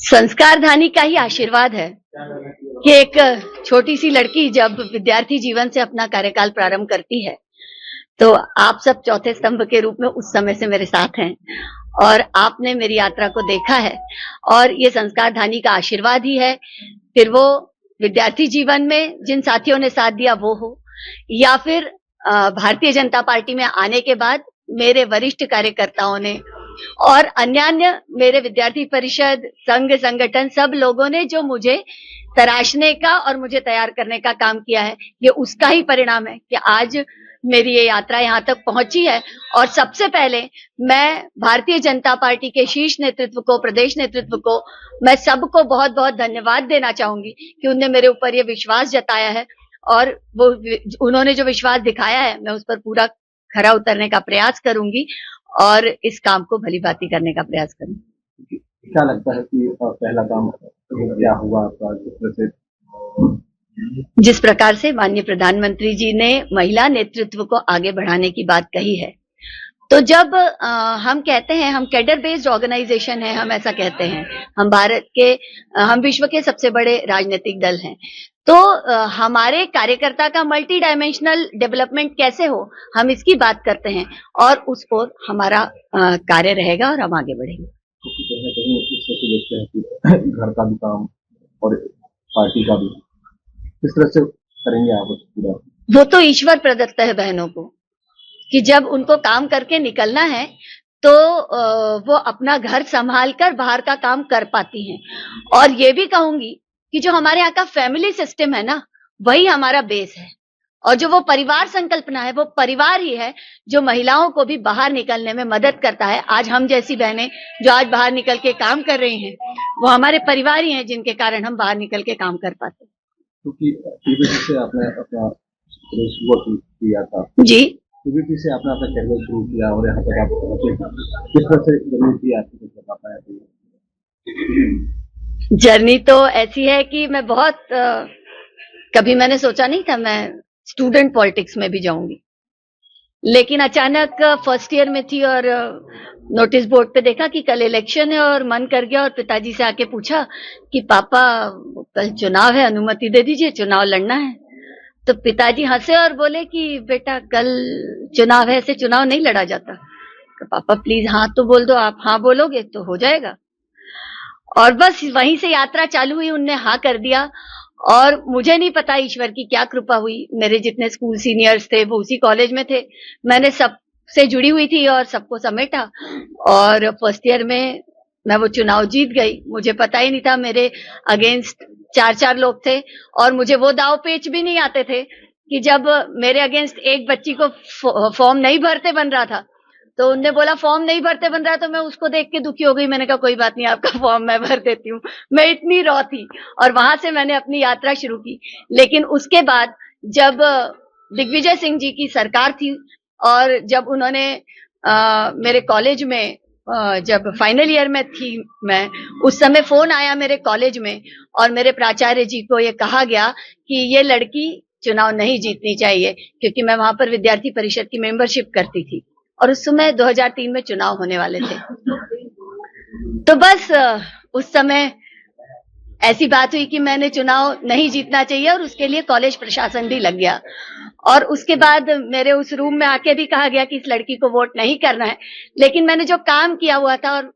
संस्कारधानी का ही आशीर्वाद है कि एक छोटी सी लड़की जब विद्यार्थी जीवन से अपना कार्यकाल प्रारंभ करती है तो आप सब चौथे स्तंभ के रूप में उस समय से मेरे साथ हैं और आपने मेरी यात्रा को देखा है और ये संस्कारधानी का आशीर्वाद ही है। फिर वो विद्यार्थी जीवन में जिन साथियों ने साथ दिया वो हो या फिर भारतीय जनता पार्टी में आने के बाद मेरे वरिष्ठ कार्यकर्ताओं ने और अन्य मेरे विद्यार्थी परिषद संघ संगठन सब लोगों ने जो मुझे तराशने का और मुझे तैयार करने का काम किया है, ये उसका ही परिणाम है कि आज मेरी ये यात्रा यहाँ तक पहुंची है। और सबसे पहले मैं भारतीय जनता पार्टी के शीर्ष नेतृत्व को, प्रदेश नेतृत्व को, मैं सबको बहुत बहुत धन्यवाद देना चाहूंगी कि उनने मेरे ऊपर ये विश्वास जताया है और वो उन्होंने जो विश्वास दिखाया है मैं उस पर पूरा खरा उतरने का प्रयास करूंगी और इस काम को भली भांति करने का प्रयास करूंगी। क्या लगता है कि पहला काम क्या हुआ आपका? जिस प्रकार से माननीय प्रधानमंत्री जी ने महिला नेतृत्व को आगे बढ़ाने की बात कही है, तो जब हम कहते हैं हम कैडर बेस्ड ऑर्गेनाइजेशन है, हम ऐसा कहते हैं, हम विश्व के सबसे बड़े राजनीतिक दल हैं, तो हमारे कार्यकर्ता का मल्टी डायमेंशनल डेवलपमेंट कैसे हो, हम इसकी बात करते हैं और उस पर हमारा कार्य रहेगा और हम आगे बढ़ेंगे। घर का भी काम और पार्टी का भी किस तरह से करेंगे आप पूरा? वो तो ईश्वर प्रदत्त है बहनों को कि जब उनको काम करके निकलना है तो वो अपना घर संभाल कर बाहर का काम कर पाती हैं। और ये भी कहूंगी कि जो हमारे यहाँ का फैमिली सिस्टम है ना, वही हमारा बेस है और जो वो परिवार संकल्पना है, वो परिवार ही है जो महिलाओं को भी बाहर निकलने में मदद करता है। आज हम जैसी बहनें जो आज बाहर निकल के काम कर रही हैं, वो हमारे परिवार ही हैं जिनके कारण हम बाहर निकल के काम कर पाते हैं। क्योंकि पीबीपी से आपने अपना शुरू किया था जी, पीबीपी से आपने अपना कैरियर शुरू किया और यहाँ तक आप पहुंचे, किस तरह से जर्नी थी आपकी, कुछ बता पाया? जर्नी तो ऐसी है कि मैं बहुत कभी मैंने सोचा नहीं था मैं स्टूडेंट पॉलिटिक्स में भी जाऊंगी, लेकिन अचानक फर्स्ट ईयर में थी और नोटिस बोर्ड पे देखा कि कल इलेक्शन है और मन कर गया और पिताजी से आके पूछा कि पापा कल चुनाव है, अनुमति दे दीजिए, चुनाव लड़ना है। तो पिताजी हंसे और बोले कि बेटा कल चुनाव है, ऐसे चुनाव नहीं लड़ा जाता। तो पापा प्लीज हाँ तो बोल दो, आप हाँ बोलोगे तो हो जाएगा। और बस वहीं से यात्रा चालू हुई, उनने हाँ कर दिया और मुझे नहीं पता ईश्वर की क्या कृपा हुई, मेरे जितने स्कूल सीनियर्स थे वो उसी कॉलेज में थे, मैंने सबसे जुड़ी हुई थी और सबको समेटा और फर्स्ट ईयर में मैं वो चुनाव जीत गई। मुझे पता ही नहीं था मेरे अगेंस्ट 4 लोग थे और मुझे वो दाव पेच भी नहीं आते थे कि जब मेरे अगेंस्ट एक बच्ची को फॉर्म नहीं भरते बन रहा था तो उनने बोला फॉर्म नहीं भरते बन रहा, तो मैं उसको देख के दुखी हो गई। मैंने कहा कोई बात नहीं, आपका फॉर्म मैं भर देती हूँ। मैं इतनी रॉ थी और वहां से मैंने अपनी यात्रा शुरू की। लेकिन उसके बाद जब दिग्विजय सिंह जी की सरकार थी और जब उन्होंने मेरे कॉलेज में जब फाइनल ईयर में थी मैं, उस समय फोन आया मेरे कॉलेज में और मेरे प्राचार्य जी को ये कहा गया कि ये लड़की चुनाव नहीं जीतनी चाहिए, क्योंकि मैं वहां पर विद्यार्थी परिषद की मेंबरशिप करती थी और उस समय 2003 में चुनाव होने वाले थे। तो बस उस समय ऐसी बात हुई कि मैंने चुनाव नहीं जीतना चाहिए और उसके लिए कॉलेज प्रशासन भी लग गया और उसके बाद मेरे उस रूम में आके भी कहा गया कि इस लड़की को वोट नहीं करना है। लेकिन मैंने जो काम किया हुआ था और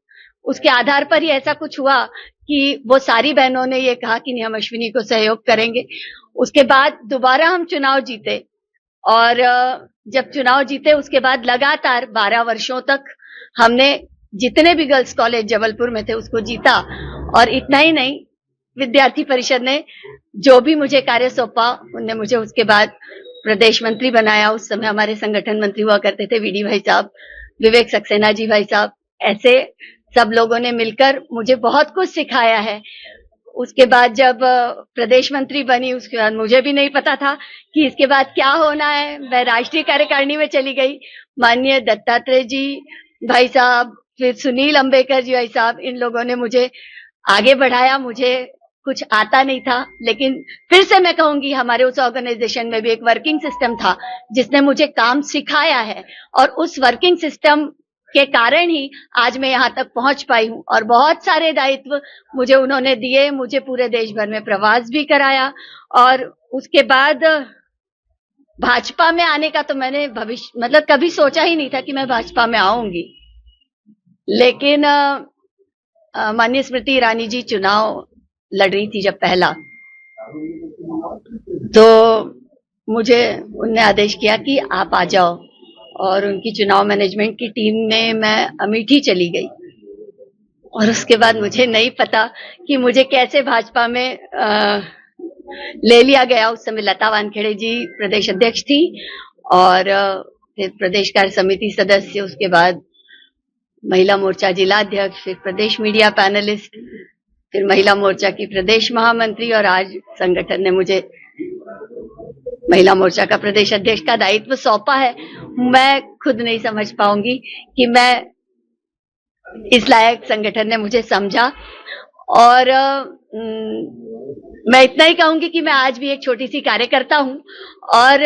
उसके आधार पर ही ऐसा कुछ हुआ कि वो सारी बहनों ने ये कहा कि नहीं हम अश्विनी को सहयोग करेंगे। उसके बाद दोबारा हम चुनाव जीते और जब चुनाव जीते उसके बाद लगातार 12 वर्षों तक हमने जितने भी गर्ल्स कॉलेज जबलपुर में थे उसको जीता। और इतना ही नहीं, विद्यार्थी परिषद ने जो भी मुझे कार्य सौंपा उनने मुझे उसके बाद प्रदेश मंत्री बनाया। उस समय हमारे संगठन मंत्री हुआ करते थे वीडी भाई साहब, विवेक सक्सेना जी भाई साहब, ऐसे सब लोगों ने मिलकर मुझे बहुत कुछ सिखाया है। उसके बाद जब प्रदेश मंत्री बनी उसके बाद मुझे भी नहीं पता था कि इसके बाद क्या होना है। मैं राष्ट्रीय कार्यकारिणी में चली गई। माननीय दत्तात्रेय जी भाई साहब, फिर सुनील अंबेकर जी भाई साहब, इन लोगों ने मुझे आगे बढ़ाया। मुझे कुछ आता नहीं था, लेकिन फिर से मैं कहूंगी हमारे उस ऑर्गेनाइजेशन में भी एक वर्किंग सिस्टम था जिसने मुझे काम सिखाया है और उस वर्किंग सिस्टम के कारण ही आज मैं यहाँ तक पहुंच पाई हूँ। और बहुत सारे दायित्व मुझे उन्होंने दिए, मुझे पूरे देश भर में प्रवास भी कराया। और उसके बाद भाजपा में आने का तो मैंने मतलब कभी सोचा ही नहीं था कि मैं भाजपा में आऊंगी। लेकिन माननीय स्मृति ईरानी जी चुनाव लड़ रही थी जब पहला, तो मुझे उनने आदेश किया कि आप आ जाओ। और उनकी चुनाव मैनेजमेंट की टीम में मैं अमेठी चली गई। और उसके बाद मुझे नहीं पता कि मुझे कैसे भाजपा में ले लिया गया। उस समय लता वानखेड़े जी प्रदेश अध्यक्ष थी और फिर प्रदेश कार्य समिति सदस्य, उसके बाद महिला मोर्चा जिलाध्यक्ष, फिर प्रदेश मीडिया पैनलिस्ट, फिर महिला मोर्चा की प्रदेश महामंत्री, और आज संगठन ने मुझे महिला मोर्चा का प्रदेश अध्यक्ष का दायित्व सौंपा है। मैं खुद नहीं समझ पाऊंगी कि मैं इस लायक संगठन ने मुझे समझा। और मैं इतना ही कहूंगी कि मैं आज भी एक छोटी सी कार्यकर्ता हूं, और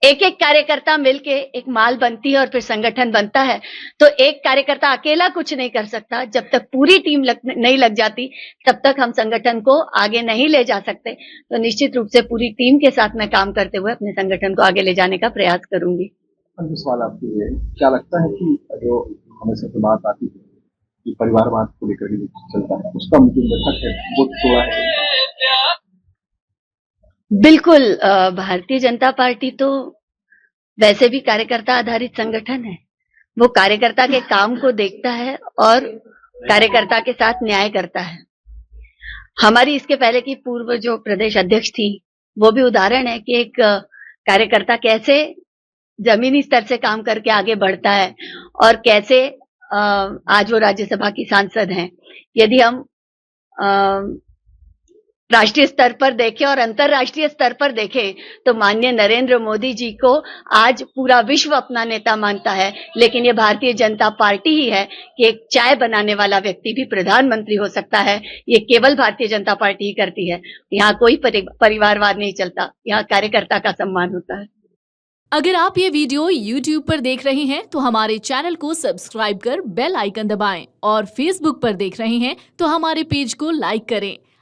एक एक कार्यकर्ता मिलके एक माल बनती है और फिर संगठन बनता है। तो एक कार्यकर्ता अकेला कुछ नहीं कर सकता। जब तक पूरी टीम नहीं लग जाती तब तक हम संगठन को आगे नहीं ले जा सकते। तो निश्चित रूप से पूरी टीम के साथ मैं काम करते हुए अपने संगठन को आगे ले जाने का प्रयास करूंगी। अंतिम सवाल आपके लिए, क्या लगता है कि जो हमेशा से बात आती है कि परिवारवाद को लेकर के चलता है, उसका मुझे घटक है वो थोड़ा है? बिल्कुल, भारतीय जनता पार्टी तो वैसे भी कार्यकर्ता आधारित संगठन है। वो कार्यकर्ता के काम को देखता है और कार्यकर्ता के साथ न्याय करता है। हमारी इसके पहले की पूर्व जो प्रदेश अध्यक्ष थी, वो भी उदाहरण है कि एक कार्यकर्ता कैसे जमीनी स्तर से काम करके आगे बढ़ता है और कैसे आज वो राज्यसभा की सांसद हैं। यदि हम राष्ट्रीय स्तर पर देखें और अंतर्राष्ट्रीय स्तर पर देखें तो माननीय नरेंद्र मोदी जी को आज पूरा विश्व अपना नेता मानता है। लेकिन ये भारतीय जनता पार्टी ही है कि एक चाय बनाने वाला व्यक्ति भी प्रधानमंत्री हो सकता है। ये केवल भारतीय जनता पार्टी ही करती है। यहाँ कोई परिवारवाद नहीं चलता, यहाँ कार्यकर्ता का सम्मान होता है। अगर आप ये वीडियो YouTube पर देख रहे हैं तो हमारे चैनल को सब्सक्राइब कर बेल आइकन दबाएं, और Facebook पर देख रहे हैं तो हमारे पेज को लाइक करें।